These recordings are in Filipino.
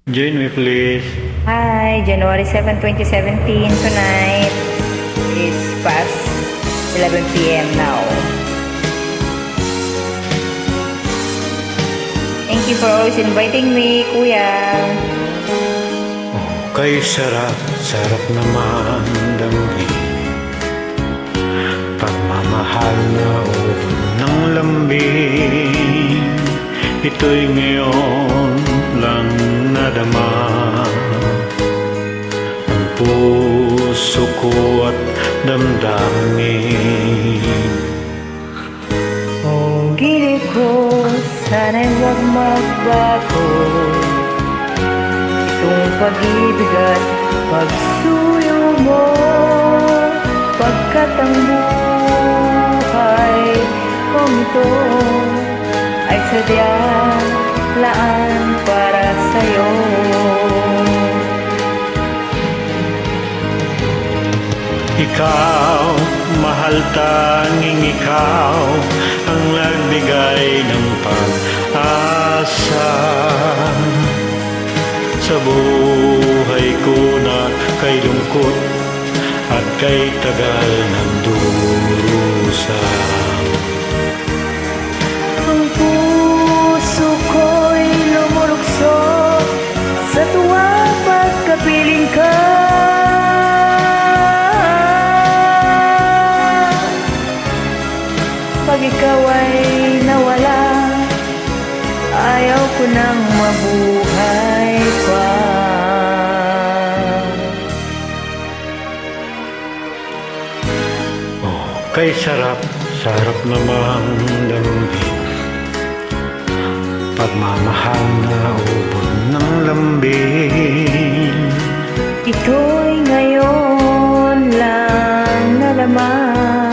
Join me please. Hi, January 7, 2017. Tonight, it's past 11 p.m. now. Thank you for always inviting me, Kuya. Oh, kay sarap, sarap naman damhin. Pagmamahal na ubod ng lambing. Ito'y ngayon lang nadama. Ang puso ko at damdamin. Ang gilid ko, sana'y huwag magbago. Itong pag-ibig at pagsuyo mo, pagkat ang buhay kong ito ay sadyang laan para sa'yo. Ikaw, mahal, tanging ikaw ang nagbigay ng pag-asa sa buhay ko na kay lungkot at kay tagal ng durusa. Ang puso ko'y lumulukso sa tuwa pagkapiling ka. Pag ikaw ay nawala, ayaw ko nang mabuhay pa. Oh, kay sarap, sarap namang damhin. Pagmamahal na ubod ng lambing. Ito'y ngayon lang nalaman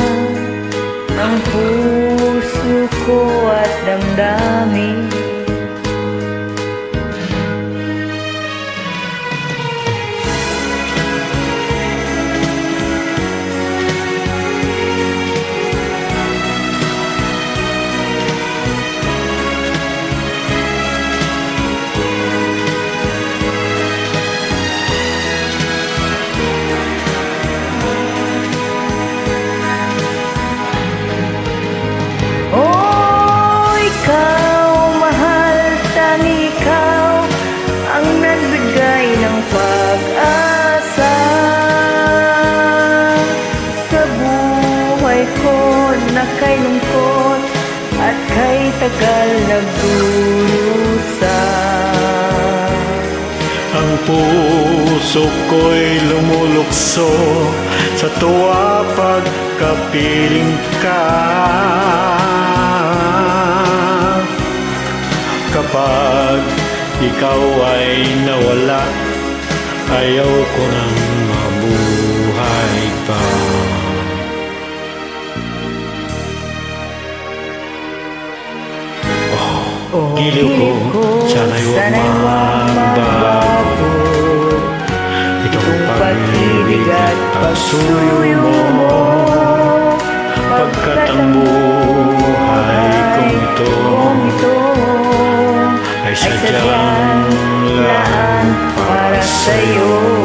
ng puso ko at damdamin. Pag-asa sa buhay ko na kay lungkot at kay tagal nagdurusa. Ang puso ko'y lumulukso sa tuwa pagkapiling ka. Kapag ikaw ay nawala, ayaw ko nang mabuhay pa. Oh, giliw ko, sana'y huwag magbago. Itong pag-ibig at pagsuyo mo, pagkat ang buhay kong ito ay sadyang laan para sa'yo.